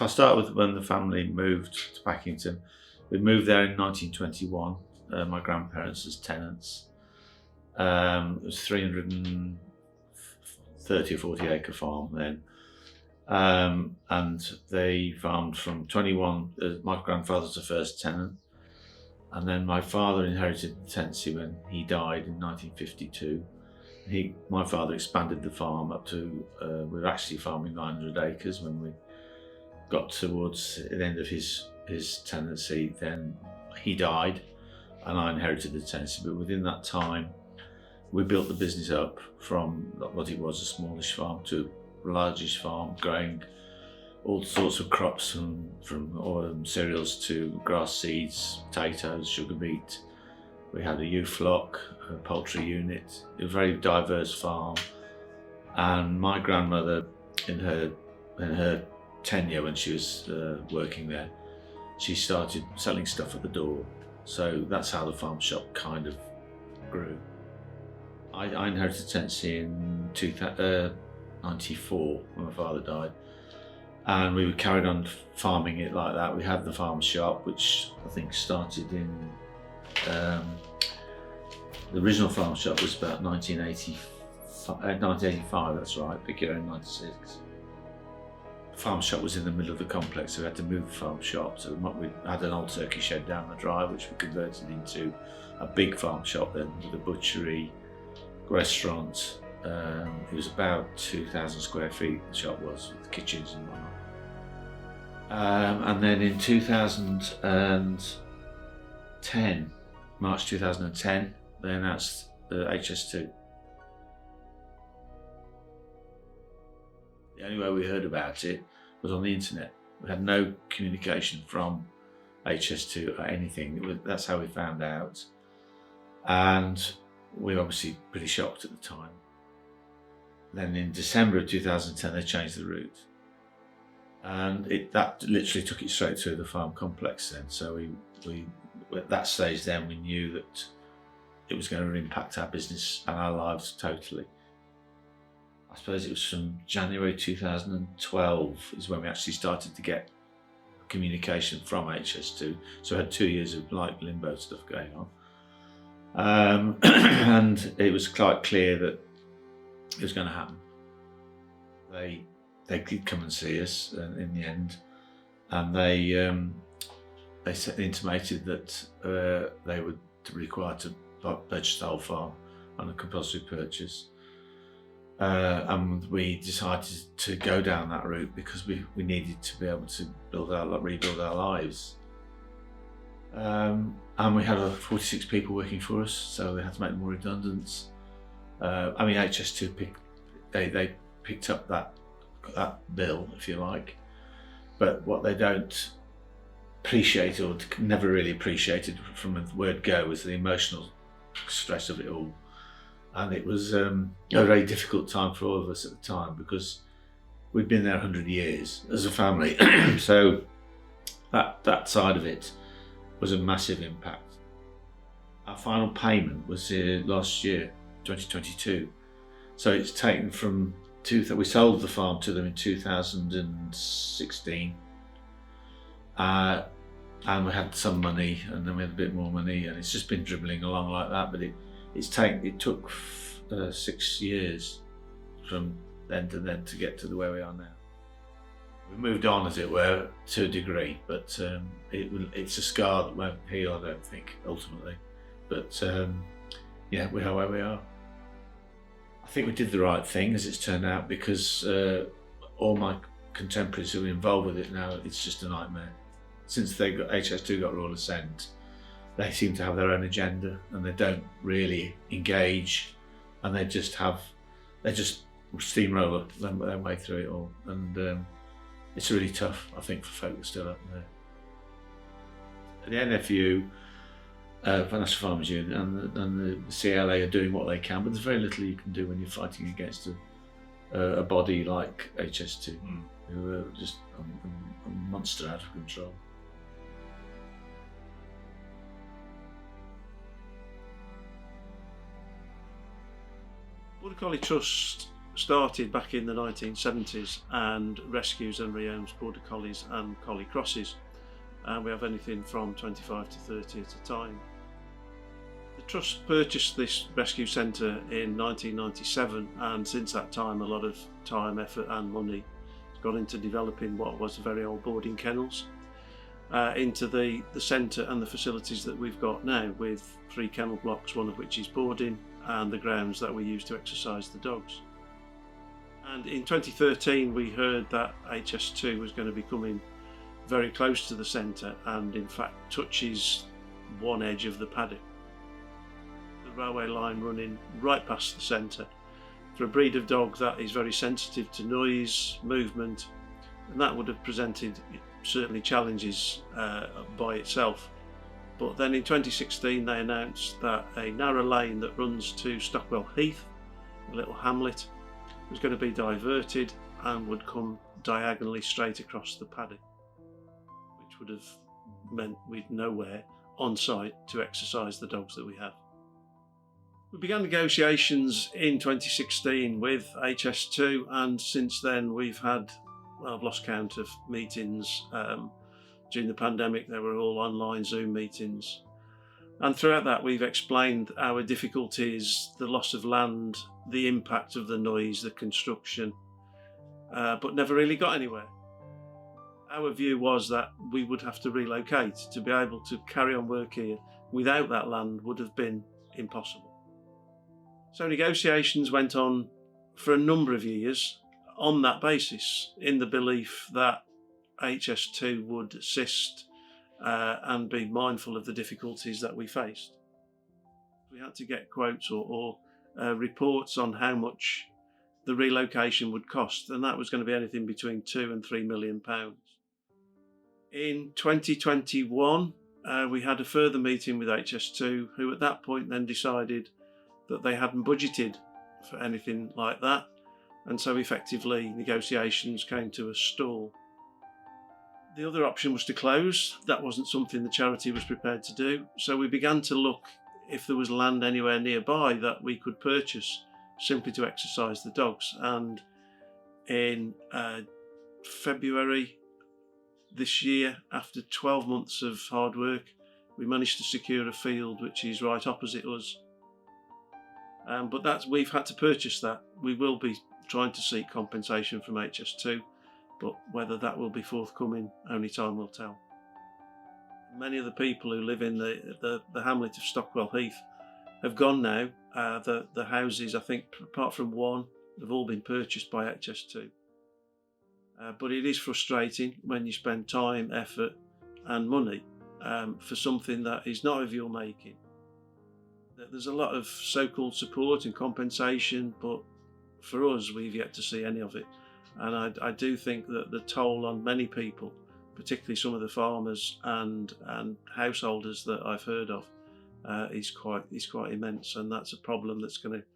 if I start with when the family moved to Packington, we moved there in 1921. My grandparents as tenants. It was 330 or 40 acre farm then. And they farmed from 21. My grandfather's the first tenant, and then my father inherited the tenancy when he died in 1952. My father expanded the farm up to, we were actually farming 900 acres when we got towards the end of his tenancy. Then he died and I inherited the tenancy, but within that time we built the business up from what it was, a smallish farm, to a largish farm, growing all sorts of crops from cereals to grass seeds, potatoes, sugar beet. We had a ewe flock, a poultry unit, a very diverse farm. And my grandmother, in her tenure when she was working there, she started selling stuff at the door. So that's how the farm shop kind of grew. I inherited tenancy in 1994 when my father died, and we carried on farming it like that. We had the farm shop, which I think started in the original farm shop was about 1985, that's right, big year in 96. The farm shop was in the middle of the complex, so we had to move the farm shop. So we had an old turkey shed down the drive, which we converted into a big farm shop then, with a butchery, restaurant. It was about 2,000 square feet, the shop was, with kitchens and whatnot. And then in 2010, March 2010, they announced HS2. The only way we heard about it was on the internet. We had no communication from HS2 or anything. That's how we found out. And we were obviously pretty shocked at the time. Then in December of 2010, they changed the route. And that literally took it straight through the farm complex then. So we at that stage then, we knew that it was going to impact our business and our lives totally. I suppose it was from January 2012 is when we actually started to get communication from HS2. So we had 2 years of like limbo stuff going on. And it was quite clear that it was going to happen. They did come and see us in the end, and they intimated that they would require to purchase the whole farm on a compulsory purchase. And we decided to go down that route because we needed to be able to rebuild our lives. And we had 46 people working for us, so we had to make them more redundant. I mean, HS2 picked up that bill, if you like, but what they don't appreciate, or never really appreciated from the word go, was the emotional stress of it all. And it was a very difficult time for all of us at the time, because we'd been there 100 years as a family. So that side of it was a massive impact. Our final payment was last year, 2022. So it's taken from we sold the farm to them in 2016. And we had some money, and then we had a bit more money, and it's just been dribbling along like that. But it took 6 years from then to to get to where we are now. We moved on, as it were, to a degree, but it's a scar that won't heal, I don't think, ultimately. But yeah, we are where we are. I think we did the right thing, as it's turned out, because all my contemporaries who are involved with it now, it's just a nightmare. Since HS2 got Royal Assent, they seem to have their own agenda, and they don't really engage, and they just steamroller their way through it all. And it's really tough, I think, for folk that are still up there. The NFU, National Farmers Union, and the CLA are doing what they can, but there's very little you can do when you're fighting against a body like HS2, who are just a monster out of control. Border Collie Trust started back in the 1970s and rescues and rehomes border collies and collie crosses. And we have anything from 25 to 30 at a time. The Trust purchased this rescue centre in 1997, and since that time a lot of time, effort and money has gone into developing what was very old boarding kennels into the centre and the facilities that we've got now, with 3 kennel blocks, one of which is boarding, and the grounds that we use to exercise the dogs. And in 2013 we heard that HS2 was going to be coming very close to the centre, and in fact touches one edge of the paddock. The railway line running right past the centre, for a breed of dog that is very sensitive to noise, movement, and that would have presented certainly challenges by itself. But then in 2016 they announced that a narrow lane that runs to Stockwell Heath, a little hamlet, was going to be diverted and would come diagonally straight across the paddock, which would have meant we'd nowhere on site to exercise the dogs that we have. We began negotiations in 2016 with HS2, and since then we've had, well, I've lost count of meetings. During the pandemic they were all online Zoom meetings, and throughout that we've explained our difficulties, the loss of land, the impact of the noise, the construction, but never really got anywhere. Our view was that we would have to relocate to be able to carry on work here. Without that land would have been impossible. So negotiations went on for a number of years on that basis, in the belief that HS2 would assist and be mindful of the difficulties that we faced. We had to get quotes or reports on how much the relocation would cost, and that was going to be anything between £2 and £3 million. In 2021 we had a further meeting with HS2, who at that point then decided that they hadn't budgeted for anything like that, and so effectively negotiations came to a stall. The other option was to close. That wasn't something the charity was prepared to do, so we began to look if there was land anywhere nearby that we could purchase simply to exercise the dogs. And in February this year, after 12 months of hard work, we managed to secure a field which is right opposite us. But we've had to purchase that. We will be trying to seek compensation from HS2, but whether that will be forthcoming, only time will tell. Many of the people who live in the hamlet of Stockwell Heath have gone now. The houses, I think, apart from one, have all been purchased by HS2. But it is frustrating when you spend time, effort and money for something that is not of your making. There's a lot of so-called support and compensation, but for us, we've yet to see any of it. And I do think that the toll on many people, particularly some of the farmers and householders that I've heard of, is quite immense, and that's a problem that's going to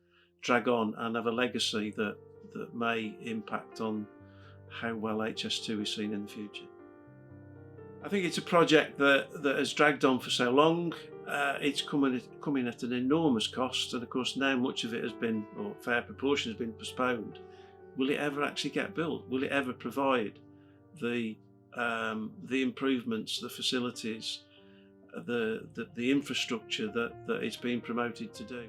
drag on and have a legacy that may impact on how well HS2 is seen in the future. I think it's a project that has dragged on for so long. It's coming at an enormous cost, and of course now much of it has been, or a fair proportion has been postponed. Will it ever actually get built? Will it ever provide the improvements, the facilities, the infrastructure that it's being promoted to do?